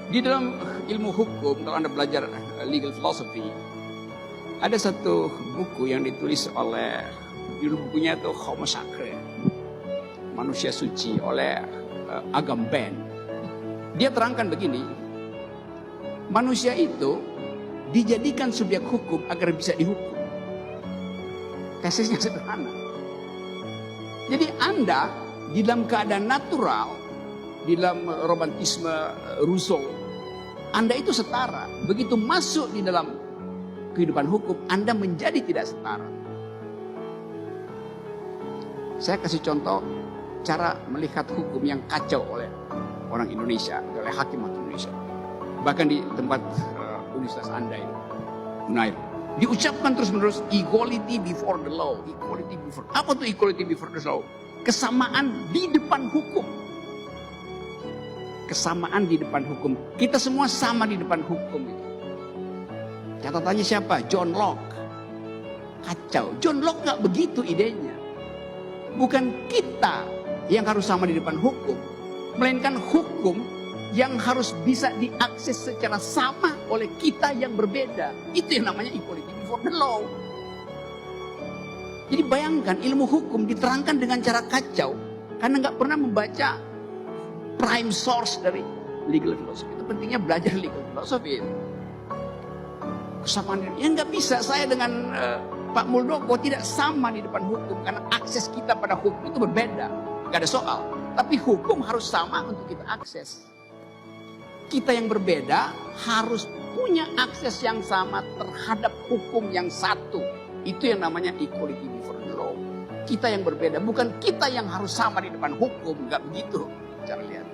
Di dalam ilmu hukum, kalau Anda belajar legal philosophy, ada satu buku yang ditulis oleh, judul bukunya itu Homo Sacred, manusia suci, oleh Agamben. Dia terangkan begini, manusia itu dijadikan subjek hukum agar bisa dihukum. Tesisnya sederhana. Jadi Anda di dalam keadaan natural, di dalam romantisme Rousseau, Anda itu setara. Begitu masuk di dalam kehidupan hukum, Anda menjadi tidak setara. Saya kasih contoh cara melihat hukum yang kacau oleh orang Indonesia, oleh hakim-hakim Indonesia. Bahkan di tempat universitas Anda itu, Unair, diucapkan terus-menerus equality before the law, equality before. Apa tuh equality before the law? Kesamaan di depan hukum. Kesamaan di depan hukum. Kita semua sama di depan hukum itu. Catatannya siapa? John Locke. Kacau. John Locke nggak begitu idenya. Bukan kita yang harus sama di depan hukum, melainkan hukum yang harus bisa diakses secara sama oleh kita yang berbeda. Itu yang namanya equality before the law. Jadi bayangkan ilmu hukum diterangkan dengan cara kacau karena nggak pernah membaca prime source dari legal philosophy. Itu pentingnya belajar legal philosophy. Kesamaan yang nggak bisa saya dengan Pak Muldoko tidak sama di depan hukum karena akses kita pada hukum itu berbeda. Gak ada soal. Tapi hukum harus sama untuk kita akses. Kita yang berbeda harus punya akses yang sama terhadap hukum yang satu. Itu yang namanya equality before the law. Kita yang berbeda, bukan kita yang harus sama di depan hukum. Gak begitu cara lihat.